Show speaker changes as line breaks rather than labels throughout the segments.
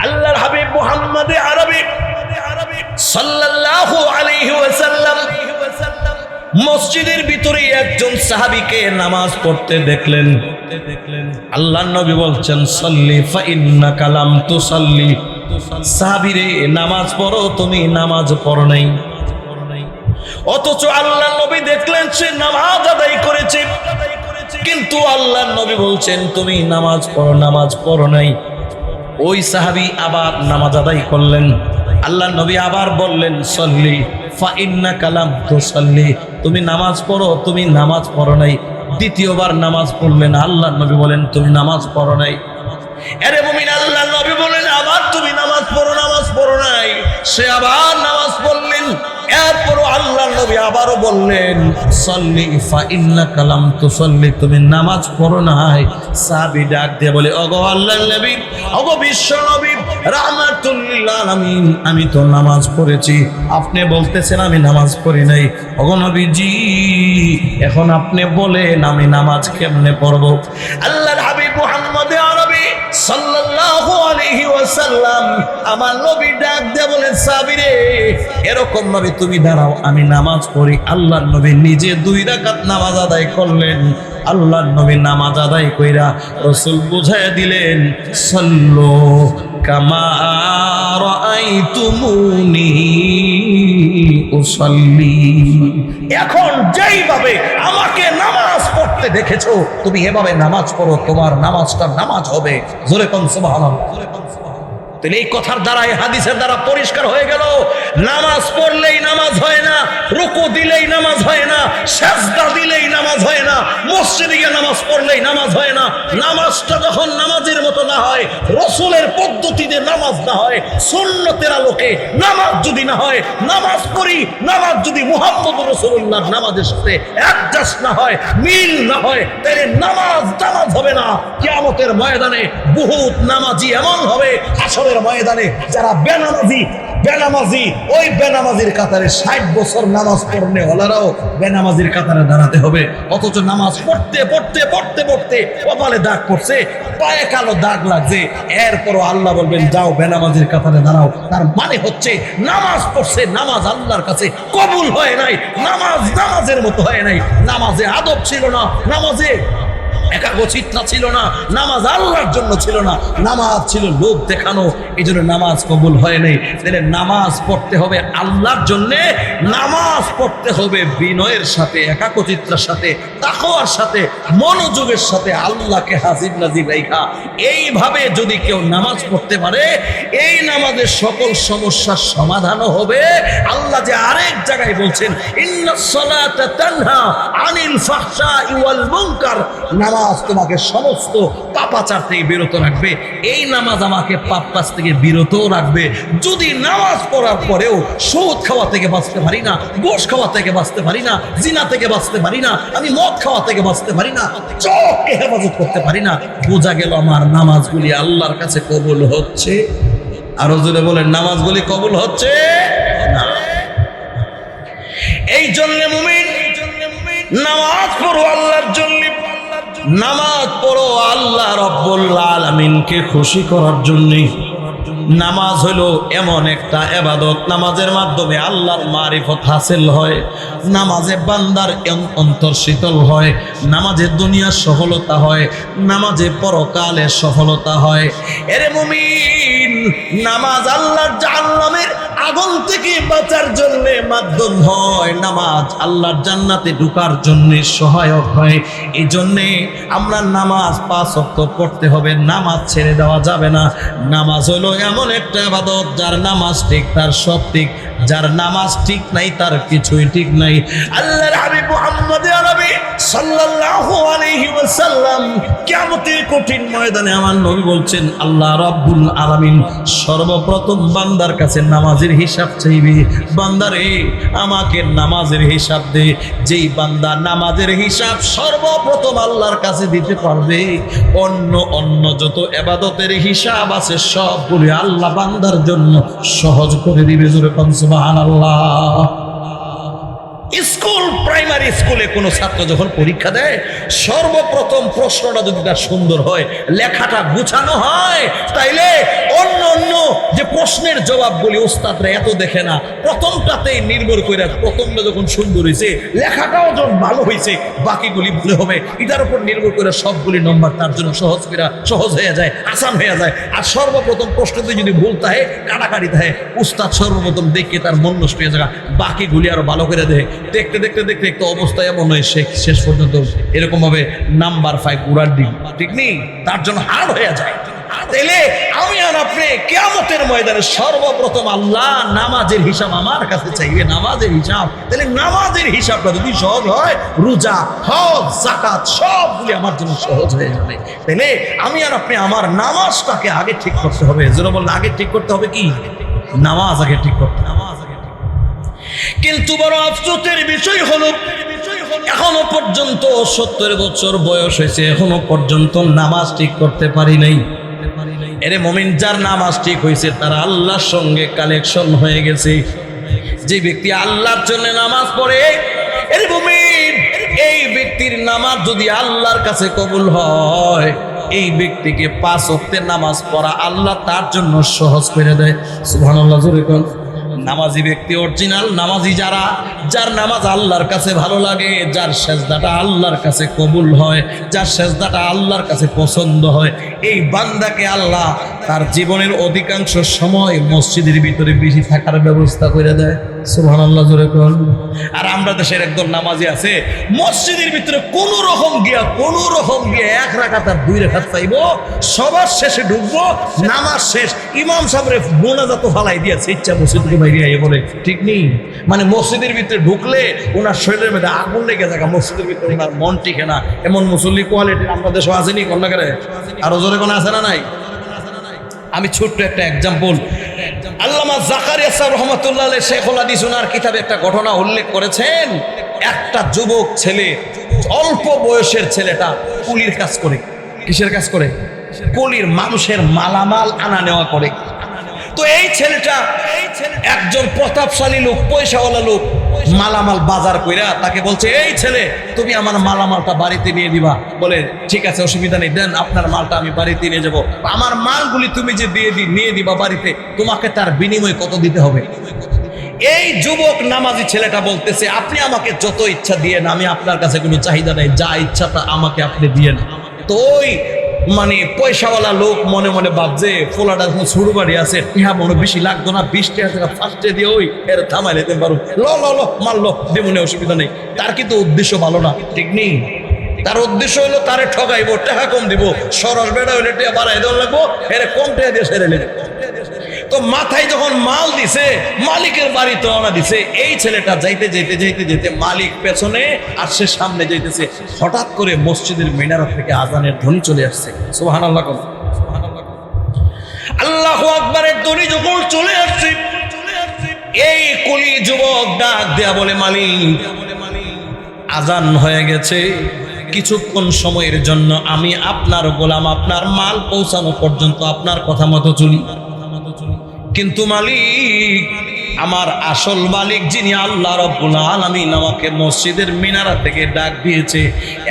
আল্লাহর হাবিব মুহাম্মদ আরবি সাল্লাল্লাহু আলাইহি ওয়াসাল্লাম মসজিদের ভিতরে একজন সাহাবীকে নামাজ পড়তে দেখলেন। আল্লাহর নবী বলছেন, সাল্লি ফা ইন্নাকা লাম তুসাল্লি। সাহাবীরে, নামাজ পড়ো, তুমি নামাজ পড়ো নাই। অথচ আল্লাহর নবী দেখলেন সে নামাজ আদায় করেছে, কিন্তু আল্লাহর নবী বলছেন তুমি নামাজ পড়ো, নামাজ পড়ো নাই। ওই সাহাবী আবার নামাজ আদায় করলেন। আল্লাহর নবী আবার বললেন, সাল্লি ফা ইন্নাকা লাম তুসাল্লি, তুমি নামাজ পড়ো, তুমি নামাজ পড়ো নাই। দ্বিতীয়বার নামাজ পড়লেন, আল্লাহর নবী বলেন তুমি নামাজ পড়ো নাই। আরে মুমিন, আল্লাহর নবী বলেন আবার তুমি নামাজ পড়ো, নামাজ পড়ো নাই। সে আবার নামাজ পড়লেন। এরপর আল্লাহর নবী আবারও বললেন, সাল্লি ফা ইন্নাকা লাম তুসাল্লি, তুমি নামাজ পড়ো নাই। সাহাবী ডাক দিয়ে বলে, ওগো আল্লাহর নবী, ওগো বিশ্ব নবী রাহমাতুল লিল আলামিন, আমি তো নামাজ পড়েছি, আপনি বলতেছেন আমি নামাজ পড়ি নাই। ওগো নবীজি, এখন আপনি বলেন আমি নামাজ কেমনে পড়ব? আল্লাহর হাবিব মুহাম্মদ আরবি সাল্লাল্লাহু আলাইহি ওয়াসাল্লাম আমার নবী ডাক দিয়ে বলেন, সাহাবীরে, এরকম ভাবে তুমি দাঁড়াও, আমি নামাজ পড়ি। আল্লাহর নবী নিজে 2 রাকাত নামাজ আদায় করলেন। আল্লাহর নবী নামাজ আদায় কইরা রাসূল বুঝায়া দিলেন, সাল্লু কামা রাআইতুমুনি উসাল্লি। এখন যেইভাবে আমাকে নামাজ পড়তে দেখেছো, তুমি এভাবে নামাজ পড়ো, তোমার নামাজটা নামাজ হবে। জোরে কোন সুবহানাল্লাহ। তাহলে এই কথার দ্বারা, এই হাদিসের দ্বারা পরিষ্কার হয়ে গেল, নামাজ পড়লেই নামাজ হয় না, রুকু দিলেই নামাজ হয় না, সিজদা দিলেই নামাজ হয় না, মসজিদে গিয়ে নামাজ পড়লেই নামাজ হয় না। নামাজটা যখন নামাজের মতো না হয়, রাসূলের পদ্ধতিতে নামাজ না হয়, সুন্নতের আলোকে নামাজ যদি না হয়, নামাজ পড়ি, নামাজ যদি মুহাম্মদুর রাসূলুল্লাহর নামাজের সাথে অ্যাডজাস্ট না হয়, মিল না হয়, তাহলে নামাজ নামাজ হবে না। কিয়ামতের ময়দানে বহুত নামাজি এমন হবে, হাসরের ময়দানে যারা বেনামাজি ওই বেনামাজির কাতারে 60 বছর নামাজ পড়নে ওলারাও বেনামাজির কাতারে দাঁড়াতে হবে। অথচ নামাজ পড়তে পড়তে পড়তে পড়তে কপালে দাগ পড়ছে, পায়ে কালো দাগ লাগছে, এরপরও আল্লাহ বলবেন যাও বেনামাজির কাতারে দাঁড়াও। তার মানে হচ্ছে নামাজ পড়ছে, নামাজ আল্লাহর কাছে কবুল হয় নাই, নামাজ নামাজের মতো হয় নাই, নামাজে আদব ছিল না, নামাজে একাগ্রচিত্তা ছিল না, নামাজ আল্লাহর জন্য ছিল না, নামাজ ছিল লোক দেখানো। এই জন্য নামাজ কবুল হয় নাই। তাহলে নামাজ পড়তে হবে আল্লাহর জন্য, নামাজ পড়তে হবে বিনয়ের সাথে, একাগ্রচিত্তার সাথে, তাকওয়ার সাথে, মনোযোগের সাথে, আল্লাহকে হাজির নাজির রাখা। এইভাবে যদি কেউ নামাজ পড়তে পারে, এই নামাজের সকল সমস্যার সমাধানও হবে। আল্লাহ যে আরেক জায়গায় বলছেন, ইন্নাস সালাতা তানহা আনিল ফাহশাই ওয়াল মুনকার, নামাজ তোমাকে সমস্ত পাপাচার থেকে বিরত রাখবে। এই নামাজ আমাকে পাপ কাজ থেকে বিরত রাখবে। যদি নামাজ পড়ার পরেও সুদ খাওয়া থেকে বাঁচতে পারি না, গোশ খাওয়া থেকে বাঁচতে পারি না, জিনা থেকে বাঁচতে পারি না, আমি মদ খাওয়া থেকে বাঁচতে পারি না, চোখকে হেফাজত করতে পারি না, বোঝা গেল আমার নামাজগুলি আল্লাহর কাছে কবুল হচ্ছে। আরো জোরে বলেন, নামাজগুলি কবুল হচ্ছে না। এই জন্য মুমিন, নামাজ পড়ো আল্লাহর জন্য, নামাজ পড়ো আল্লাহ রাব্বুল আলামিনকে খুশি করার জন্য। নামাজ হলো এমন একটা ইবাদত, নামাজের মাধ্যমে আল্লাহর মারিফত হাসিল হয়, নামাজে বান্দার অন্তর শীতল হয়, নামাজে দুনিয়ার সফলতা হয়, নামাজে পরকালে সফলতা হয়। এরে মুমিন, নামাজ আল্লাহর জাহান্নামের আগুন থেকে বাঁচার জন্য মাধ্যম হয়, নামাজ আল্লাহর জান্নাতে ঢোকার জন্য সহায়ক হয়। এই জন্যে আমরা নামাজ 5 ওয়াক্ত পড়তে হবে, নামাজ ছেড়ে দেওয়া যাবে না। নামাজ হলো এমন একটা ইবাদত, যার নামাজ ঠিক তার সব ঠিক, যার নামাজ ঠিক নাই তার কিছুই ঠিক নাই। আল্লাহর হাবিব মুহাম্মদ আরবি সাল্লাল্লাহু আলাইহি ওয়াসাল্লাম কিয়ামতের কঠিন ময়দানে আমার নবী বলছেন, আল্লাহ রাব্বুল আলামিন সর্বপ্রথম বান্দার কাছে নামাজের হিসাব চাইবে। বান্দারে, আমাকে নামাজের হিসাব দে। যেই বান্দা নামাজের হিসাব সর্বপ্রথম আল্লাহর কাছে দিতে পারবে, অন্য যত ইবাদতের হিসাব আছে সবগুলি আল্লাহ বান্দার জন্য সহজ করে দিবে। জোরে কোন সুবহানাল্লাহ। স্কুল, প্রাইমারি স্কুলে কোনো ছাত্র যখন পরীক্ষা দেয়, সর্বপ্রথম প্রশ্নটা যদি তার সুন্দর হয়, লেখাটা গুছানো হয়, তাইলে অন্য জবাবগুলি উস্তাদরা এত দেখে না, প্রথমটাতেই নির্ভর করে, প্রথমটা যখন সুন্দর হয়েছে, লেখাটাও যখন ভালো হয়েছে, বাকিগুলি ভুলে হবে, এটার উপর নির্ভর করে সবগুলি নম্বর তার জন্য সহজ হয়ে যায়, আসান হয়ে যায়। আর সর্বপ্রথম প্রশ্নতে যদি ভুল থাকে, কাটাকাটি থাকে, উস্তাদ সর্বপ্রথম দেখে তার মন নষ্ট হয়ে যায়, বাকিগুলি আরো ভালো করে দেয়। দেখতে দেখতে দেখতে একটু অবস্থা এমন হয় শেষ পর্যন্ত এরকম ভাবে নাম্বার 5 গুড়ার দিন, ঠিক নেই, তার জন্য হার্ড হয়ে যায়। তাইলে আমি আর আপনি কিয়ামতের ময়দানে সর্বপ্রথম আল্লাহ নামাজের হিসাব আমার কাছে চাইবে, নামাজের হিসাব। তাহলে নামাজের হিসাবটা যদি সহজ হয়, রোজা, হজ, যাকাত সবগুলি আমার জন্য সহজ হয়ে যাবে। তাহলে আমি আর আপনি আমার নামাজটাকে আগে ঠিক করতে হবে। যারা বললে আগে ঠিক করতে হবে কি? নামাজ আগে ঠিক করতে হবে। কিন্তু বড় আফসোসের বিষয় হলো, এখনো পর্যন্ত 70 বছর বয়স হয়েছে, এখনো পর্যন্ত নামাজ ঠিক করতে পারি নাই। এরে মুমিন, যার নামাজ ঠিক হয়েছে তারা আল্লাহর সঙ্গে কালেকশন হয়ে গেছে। যে ব্যক্তি আল্লাহর জন্য নামাজ পড়ে, এরে মুমিন, এই ব্যক্তির নামাজ যদি আল্লাহর কাছে কবুল হয়, এই ব্যক্তিকে 5 ওয়াক্তের নামাজ পড়া আল্লাহ তার জন্য সহজ করে দেয়। সুবহানাল্লাহ, জোরে কোন। নামাজি ব্যক্তি অরিজিনাল নামাজি যারা, যার নামাজ আল্লাহর কাছে ভালো লাগে, যার সেজদাটা আল্লাহর কাছে কবুল হয়, যার সেজদাটা আল্লাহর কাছে পছন্দ হয়, এই বান্দাকে আল্লাহ তার জীবনের অধিকাংশ সময় মসজিদের ভিতরে বেশি থাকার ব্যবস্থা করে দেয়। সুবহানাল্লাহ, জোরে কোন। আর আমরা দেশের একদম নামাজি আছে, মসজিদের ভিতরে কোন রকম গিয়া 1 রাকাত আর 2 রাকাত পাইব, সবার শেষে ঢুকবো, নামাজ শেষ, ইমাম সাহেবের মোনাজাত ফালাই দিয়েছে, ইচ্ছা মসজিদকে বাইরে বলে, ঠিক নেই। মানে মসজিদের ভিতরে ঢুকলে ওনার শরীরের মধ্যে আগুন লেগে যায়, মসজিদের ভিতরে ওনার মন টিকে না। এমন মুসল্লি কোয়ালিটি আমরা দেশে আসেনি, কন্যা করে আরো জোরে কোন আছে না নাই? আমি ছোট্ট একটা এক্সাম্পল, আল্লামা জাকারিয়া সাহেব রহমাতুল্লাহ আলাইহি শেখুল হাদিস ওনার কিতাবে একটা ঘটনা উল্লেখ করেছেন। একটা যুবক ছেলে, অল্প বয়সের ছেলেটা কুলির কাজ করে। কিসের কাজ করে? কুলির, মানুষের মালামাল আনা নেওয়া করে। তো এই ছেলেটা একজন প্রতাপশালী লোক, পয়সাওয়ালা লোক, মালামাল বাজার কইরা তাকে বলছে, এই ছেলে তুমি আমার মালামালটা বাড়িতে নিয়ে দিবা। বলে ঠিক আছে, অসুবিধা নেই, দেন আপনার মালটা আমি বাড়িতে নিয়ে যাব। আমার মালগুলি তুমি যে নিয়ে দিবা বাড়িতে, তোমাকে তার বিনিময়ে কত দিতে হবে? এই যুবক নামাজি ছেলেটা বলতেছে, আপনি আমাকে যত ইচ্ছা দিয়েন, আমি আপনার কাছে কোনো চাহিদা নেই, যা ইচ্ছাটা আমাকে আপনি দিয়েন। তো ওই মানে পয়সাওয়ালা লোক মনে মনে ভাবছে, ফোলাটা যখন ছোট বাড়ি আছে, ইহা মনে বেশি লাগতো না, 20 টাকা ফার্স্টে দিয়ে ওই এর থামাই নিতে পারো, মারলো দেবনে, অসুবিধা নেই। তার কিন্তু উদ্দেশ্য ভালো না, ঠিক নেই। তার উদ্দেশ্য হলো তারে ঠকাইবো, টাকা কম দিব, সরস বেড়া হইলে টাকা বাড়াই দেওয়া লাগবো, এর কম টাকা দিয়ে সেরে নেবে। তো মাথায় যখন মাল দিছে, মালিকের বাড়িতে রওনা দিছে, এই ছেলেটা যাইতে যেতে যেতে যেতে মালিক পেছনে আর সে সামনে যাইতেছে, হঠাৎ করে মসজিদের মিনার থেকে আজানের ধ্বনি চলে আসছে। সুবহানাল্লাহ, আল্লাহু আকবারের ধ্বনি যখন চলে আসছে, এই কুলি যুবক ডাক দেয়া বলে, মালিক আজান হয়ে গেছে, কিছুক্ষণ সময়ের জন্য আমি আপনার গোলাম, আপনার মাল পৌঁছানো পর্যন্ত আপনার কথা মতো চলি। কিন্তু মালিক, আমার আসল মালিক যিনি আল্লাহ রাব্বুল আলামিন আমাকে মসজিদের মিনারা থেকে ডাক দিয়েছে,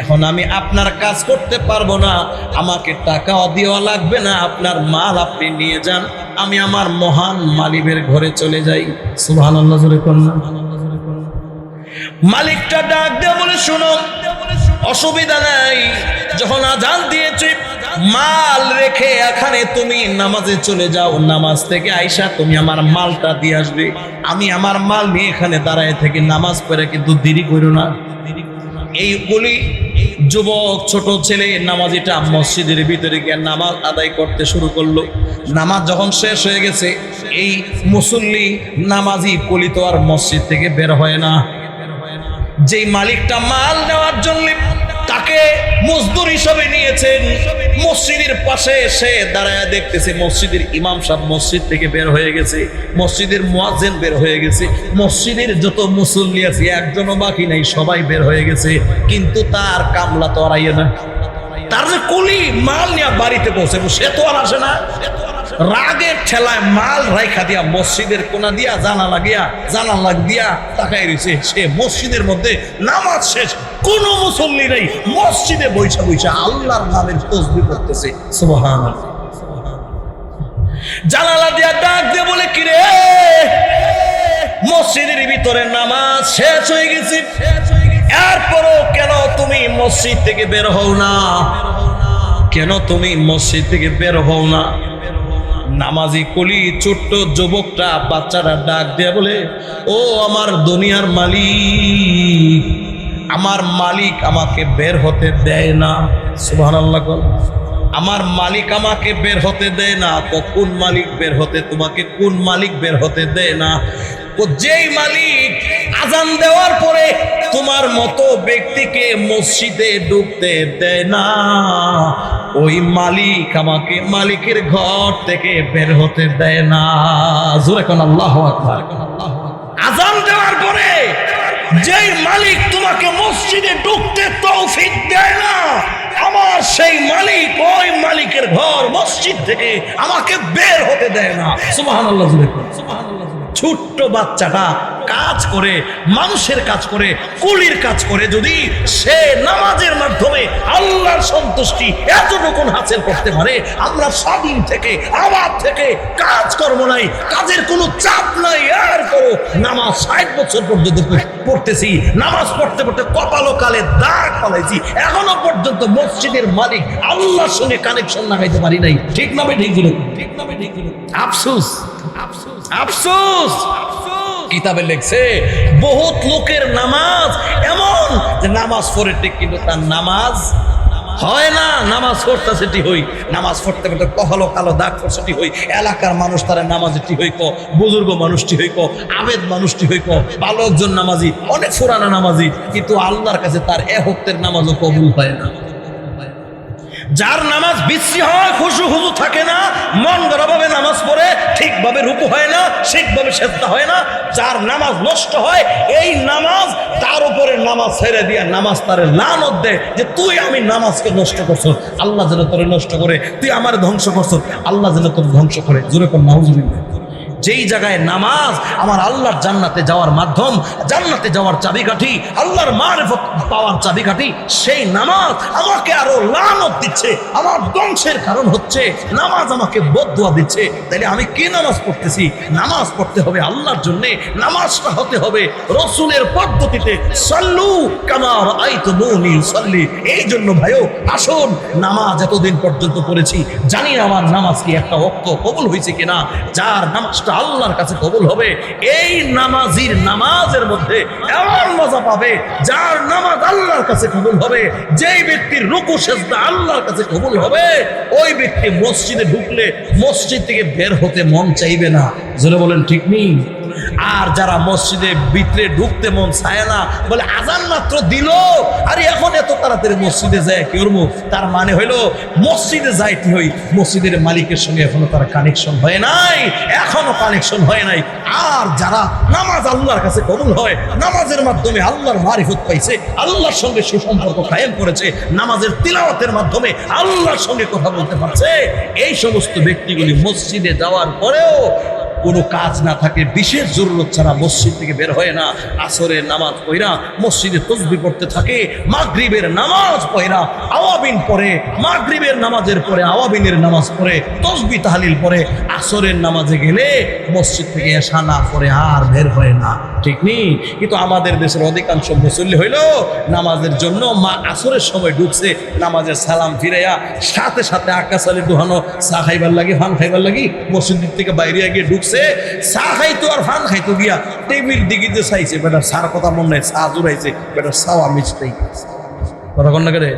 এখন আমি আপনার কাজ করতে পারবো না, আমাকে টাকাও দেওয়া লাগবে না, আপনার মাল আপনি নিয়ে যান, আমি আমার মহান মালিকের ঘরে চলে যাই। সুবহানাল্লাহ, জোরে কন্যা। মালিকটা ডাক দিয়ে বলে, শুনো, অসুবিধা নাই, যখন আজান দিয়েছে মাল রেখে এখানে তুমি নামাজে চলে যাও, নামাজ থেকে আইসা তুমি আমার মালটা দিয়ে আসবে, আমি আমার মাল নিয়ে এখানে দাঁড়ায় থেকে নামাজ পড়ে, কিন্তু দেরি করো না। এই বলি যুবক ছোট ছেলে নামাজিটা মসজিদের ভিতরে গিয়ে নামাজ আদায় করতে শুরু করলো। নামাজ যখন শেষ হয়ে গেছে, এই মুসল্লি নামাজি কলি তো আর মসজিদ থেকে বের হয় না। যেই মালিকটা মাল নেওয়ার জন্য তাকে মজদুর হিসাবে নিয়েছেন, মসজিদের পাশে এসে দাঁড়ায় দেখতেছে মসজিদের ইমাম সাহেব মসজিদ থেকে বের হয়ে গেছে, মসজিদের মুয়াজ্জিন বের হয়ে গেছে, মসজিদের যত মুসল্লি আছে একজনও বাকি নাই, সবাই বের হয়ে গেছে, কিন্তু তার কামলা তো আর আইয়ে না। তার যে কুলি মাল নিয়ে বাড়িতে পৌঁছে, সে তো আর আসে না। রাগের ঠেলায় মাল রাইখা দিয়া মসজিদের কোনা দিয়া জানালা দিয়া তাকাই রয়েছে। সে মসজিদের মধ্যে নামাজ শেষ, কোন মুসল্লি নেই, মসজিদে বৈশা বৈশা আল্লাহর নামের তাসবিহ করতেছে। সুবহানাল্লাহ। জানালা দিয়া ডাক দিয়ে বলে, কিরে মসজিদের ভিতরে নামাজ শেষ হয়ে গেছে, এরপরও কেন তুমি মসজিদ থেকে বের হও না? কেন তুমি মসজিদ থেকে বের হও না? নামাজি কলি ছোট্ট যুবকটা, বাচ্চারা ডাক দিয়ে বলে, ও আমার দুনিয়ার মালিক, আমার মালিক আমাকে বের হতে দেয় না। সুবহানাল্লাহ। আমার মালিক আমাকে বের হতে দেয় না। কোন মালিক বের হতে, তোমাকে কোন মালিক বের হতে দেয় না? যেই মালিক আজান দেওয়ার পরে তোমার মতো ব্যক্তিকে মসজিদে ঢুকতে দেয় না, ওই মালিক আমাকে মালিকের ঘর থেকে বের হতে দেয় না। জোরে কোন আল্লাহু আকবার। আজান দেওয়ার পরে যেই মালিক তোমাকে মসজিদে ঢুকতে তৌফিক দেয় না, আমার সেই মালিক ওই মালিকের ঘর মসজিদ থেকে আমাকে বের হতে দেয় না। সুবহানাল্লাহ। সুবহানাল্লাহ। ছোট্ট বাচ্চাটা কাজ করে, মানুষের কাজ করে, কুলির কাজ করে, যদি সে নামাজের মাধ্যমে আল্লাহর সন্তুষ্টি এতটুকু হাসিল করতে পারে, আমরা স্বাধীন থেকে আবাদ থেকে কাজ কর্ম নাই, কাজের কোনো চাপ নাই, এরপরও নামাজ 60 বছর পর্যন্ত পড়তেছি, নামাজ পড়তে পড়তে কপালো কালে দাগ পালাইছি, এখনো পর্যন্ত মসজিদের মালিক আল্লাহর সঙ্গে কানেকশন লাগাইতে পারি নাই। ঠিক না ভাই? ঠিক ছিল? ঠিক না ভাই? ঠিক ছিল? আফসোস, আফসোস, আফসোস। কিতাবে লেখছে বহুত লোকের নামাজ এমন যে নামাজ পড়ে ঠিক কিন্তু তার নামাজ হয় না। নামাজ পড়তে সেটি হই, নামাজ পড়তে পড়তে কপালো কালো দাগ সেটি হই, এলাকার মানুষ তারা নামাজিটি হইক, বুজুর্গ মানুষটি হইক, আবেদ মানুষটি হইক, ভালো একজন নামাজি, অনেক পুরানা নামাজি, কিন্তু আল্লাহর কাছে তার এহতের নামাজও কবুল হয় না। যার নামাজ বিশ্রী হয়, খুশু হুজু থাকে না, মন গড়াভাবে নামাজ পড়ে, ঠিকভাবে রুকু হয় না, ঠিকভাবে সেজদা হয় না, যার নামাজ নষ্ট হয়, এই নামাজ তার উপরে নামাজ ছেড়ে দিয়া নামাজ তারে লানত দেয় যে তুই আমি নামাজকে নষ্ট করছো, আল্লাহ যেন তোরে নষ্ট করে, তুই আমার ধ্বংস করছো, আল্লাহ যেন তোর ধ্বংস করে। জোরে কোন নাউজুবিল্লাহ। যেই জায়গায় নামাজ আমার আল্লাহর জান্নাতে যাওয়ার মাধ্যম, জান্নাতে যাওয়ার চাবিকাঠি, আল্লাহর মারিফত পাওয়ার চাবিকাঠি, সেই নামাজ আমাকে আরো লানত দিচ্ছে, আমার ধ্বংসের কারণ হচ্ছে। নামাজ আমাকে বদদুয়া দিচ্ছে। তাইলে আমি কি নামাজ পড়তেছি? নামাজ পড়তে হবে আল্লাহর জন্য, নামাজটা হতে হবে রাসূলের পদ্ধতিতে। সাল্লু কামা রাআইতুমুনি উসাল্লি। এই জন্য ভাইও আসুন, নামাজ এতদিন পর্যন্ত পড়েছি, জানি না আমার নামাজ কি একটা ওয়াক্ত কবুল হয়েছে কিনা। যার নামাজটা আল্লাহর কাছে কবুল হবে, এই নামাজির নামাজের মধ্যে এমন মজা পাবে, যার নামাজ আল্লাহর কাছে কবুল হবে, যেই ব্যক্তির রুকু সেজদা আল্লাহর কাছে কবুল হবে, ওই ব্যক্তি মসজিদে ঢুকলে মসজিদ থেকে বের হতে মন চাইবে না। জোরে বলেন ঠিক নেই? আর যারা মসজিদে ভিতরে ঢুকতে মন চায় না, বলে আজান মাত্র দিল, আরে এখন এত তাড়াতাড়ি মসজিদে যায় কি করবো, তার মানে হইলো মসজিদে যাইতে হই, মসজিদের মালিকের সঙ্গে এখনো তার কানেকশন হয় নাই, এখনো কানেকশন হয় নাই। আর যারা নামাজ আল্লাহর কাছে কবুল হয়, নামাজের মাধ্যমে আল্লাহর মারিফত পাইছে, আল্লাহর সঙ্গে সুসম্পর্ক কায়েম করেছে, নামাজের তিলাওয়াতের মাধ্যমে আল্লাহর সঙ্গে কথা বলতে পারছে, এই সমস্ত ব্যক্তিগুলি মসজিদে যাওয়ার পরেও কোনো কাজ না থাকে, বিশেষ জরুরত ছাড়া মসজিদ থেকে বের হয় না। আসরের নামাজ পড়া মসজিদে তাসবিহ পড়তে থাকে, মাগরিবের নামাজ পড়া আওয়াবিন পড়ে, মাগরিবের নামাজের পরে আওয়াবিনের নামাজ পড়ে, তাসবিহ তাহলিল পড়ে, আসরের নামাজে গেলে মসজিদ থেকে এসা না পড়ে আর বের হয় না। ঠিক নেই? কিন্তু আমাদের দেশের অধিকাংশ মুসল্লি হইল নামাজের জন্য মা আসরের সময় ঢুকছে, নামাজের সালাম ফিরাইয়া সাথে সাথে আকাশ আলী ডুহানো চা খাইবার লাগি, ফান খাইবার লাগি, মসজিদ থেকে বাইরে গিয়ে ঢুকছে, চা খাইতো আর ফান খাইতো গিয়া টেবিল দিকে যে চাইছে, বেটার সার কথা মন নাই, চা জুড়াইছে, বেটার চাওয়া মিশতেই কথা কন না করে।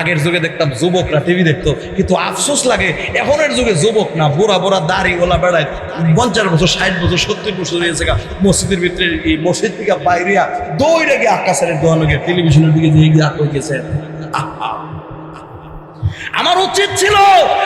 আগের যুগে দেখতাম যুবকরা টিভি দেখতো, কিন্তু আফসোস লাগে এখনের যুগে যুবক না, বুড়া বুড়া দাড়ি ওলা বেড়ায়, 50 বছর 60 বছর 70 বছর হয়েছে মসজিদের ভিতরে, এই মসজিদ থেকে বাইরে দৌড়ে গিয়ে আকাশের দোয়ানো গিয়ে টেলিভিশনের দিকে দিয়ে গিয়ে আটকে গেছে। আমার উচিত ছিল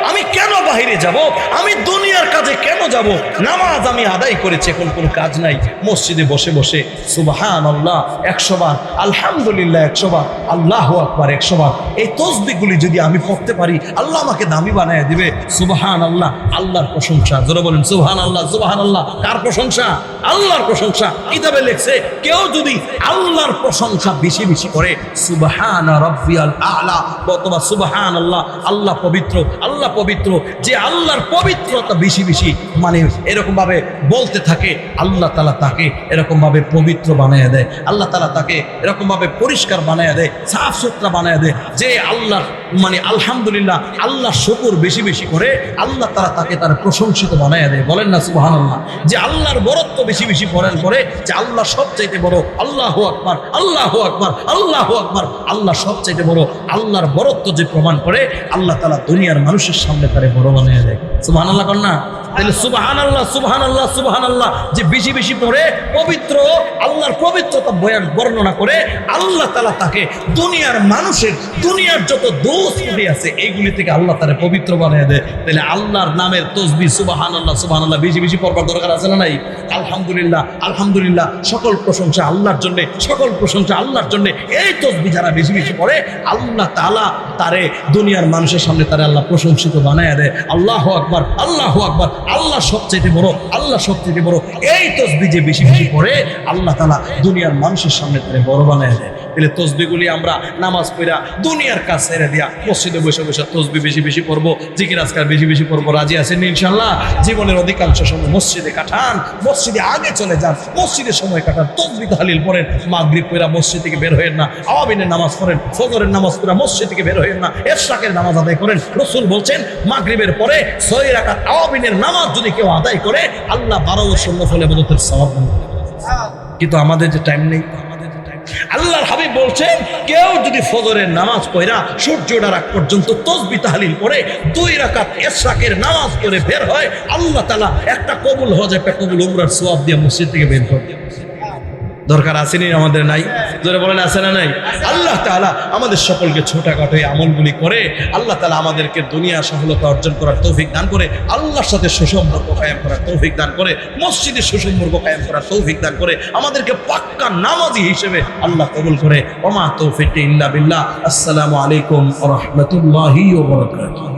আমি কেন বাহিরে যাব, আমি দুনিয়ার কাজে কেন যাব, নামাজ আমি আদায় করেছি, এখন কোনো কাজ নাই, মসজিদে বসে বসে সুবহানাল্লাহ 100 বার, আলহামদুলিল্লাহ 100 বার, আল্লাহু আকবার 100 বার, এই তাসবিহগুলি যদি আমি পড়তে পারি আল্লাহ আমাকে দামি বানায় দিবে। সুবহানাল্লাহ, আল্লাহর প্রশংসা, জোরে বলেন সুবহানাল্লাহ। সুবহানাল্লাহ কার প্রশংসা? আল্লাহর প্রশংসা। কিতাবে লেখছে কেউ যদি আল্লাহর প্রশংসা বেশি বেশি করে, সুবহানা রাব্বিয়াল আ'লা, অথবা সুবহানাল্লাহ, আল্লাহ পবিত্র, আল্লাহ পবিত্র, যে আল্লাহর পবিত্রতা বেশি বেশি মানে এরকম ভাবে বলতে থাকে, আল্লাহ তাআলা তাকে এরকম ভাবে পবিত্র বানায় দেয়, আল্লাহ তাআলা তাকে এরকম ভাবে পরিষ্কার বানায় দেয়, সাফ সুতরা বানায় দেয়। যে আল্লাহ মানে আলহামদুলিল্লাহ, আল্লাহ শুকর বেশি বেশি করে, আল্লাহ তাআলা তাকে তার প্রশংসিত বানায় দেয়। বলেন না সুবহানাল্লাহ। যে আল্লাহর বরত্ব বেশি বেশি পড়েন করে, যে আল্লাহ সবচাইতে বড়, আল্লাহু আকবার, আল্লাহু আকবার, আল্লাহু আকবার, আল্লাহ সবচাইতে বড়, আল্লাহর বরত্ব যে প্রমাণ করে, আল্লাহ তাআলা দুনিয়ার মানুষের সামনে তারে বড় বানায় দেয়। সুবহানাল্লাহ কর না? তাহলে সুবহানাল্লাহ, সুবহানাল্লাহ, সুবহানাল্লাহ যে বেশি বেশি পড়ে, পবিত্র আল্লাহর পবিত্রতা বর্ণনা করে, আল্লাহ তাআলা তাকে দুনিয়ার মানুষের, দুনিয়ার যত দোষ ত্রুটি আছে এইগুলি থেকে আল্লাহ তারে পবিত্র বানিয়ে দেয়। তাহলে আল্লাহর নামের তাসবিহ সুবহানাল্লাহ, সুবহানাল্লাহ বেশি বেশি পড়বার দরকার আছে না নাই? আলহামদুলিল্লাহ, আলহামদুলিল্লাহ, সকল প্রশংসা আল্লাহর জন্য, সকল প্রশংসা আল্লাহর জন্য। এই তাসবিহ যারা বেশি বেশি পড়ে, আল্লাহ তাআলা তারে দুনিয়ার মানুষের সামনে তারে আল্লাহ প্রশংসিত বানায় দেয়। আল্লাহু আকবার, আল্লাহু আকবার, আল্লাহ সবচেয়ে বড়, আল্লাহ সবচেয়ে বড়। এই তাসবিহ যে বেশি বেশি পড়ে, আল্লাহ তাআলা দুনিয়ার মানুষের সামনে তারে বড় বানায় দেয়। তাহলে তাসবিহগুলি আমরা নামাজ পড়া দুনিয়ার কাজ ছেড়ে দিয়া মসজিদে বসে বসে তাসবিহ বেশি বেশি পড়বো, জিকির আজকার বেশি বেশি পড়বো। রাজি আছেন ইনশাআল্লাহ? জীবনের অধিকাংশ সময় মসজিদে কাটান, মসজিদে আগে চলে যান, মসজিদে সময় কাটান, তাসবিহ তাহলিল পড়েন, মাগরিব পড়া মসজিদ থেকে বের হয়েন না, আওয়াবিনের নামাজ পড়েন, ফজরের নামাজ পড়া মসজিদ থেকে বের হয়েন না, ইশরাকের নামাজ আদায় করেন। রাসূল বলছেন মাগরিবের পরে 6 রাকাত আওয়াবিনের নামাজ যদি কেউ আদায় করে, আল্লাহ 12 বছর নফল ইবাদতের সওয়াব দেন। কিন্তু আমাদের যে টাইম নেই। আল্লাহর হাবিব বলছেন কেউ যদি ফজরের নামাজ পড়া সূর্য ওঠার আগ পর্যন্ত তাসবিহ তাহলিল পড়ে 2 রাকাত ইশরাকের নামাজ পড়ে বের হয়, আল্লাহ তাআলা একটা কবুল হজ, একটা কবুল উমরার সওয়াব দিয়ে মসজিদ থেকে বের করে। দরকার আসেনি? আমাদের নাই? জোরে বলেন আছে না নাই? আল্লাহ তাআলা আমাদের সকলকে ছোটখাটো এই আমলগুলি করে আল্লাহ তাআলা আমাদেরকে দুনিয়া সফলতা অর্জন করার তৌফিক দান করে, আল্লাহর সাথে সুসম্পর্ক কায়েম করার তৌফিক দান করে, মসজিদে সুসম্পর্ক কায়েম করার তৌফিক দান করে, আমাদেরকে পাক্কা নামাজি হিসেবে আল্লাহ কবুল করে। ওমা তৌফিক ইল্লা বিল্লাহ। আসসালামু আলাইকুম ওয়া রাহমাতুল্লাহি ওয়া বারাকাতুহু।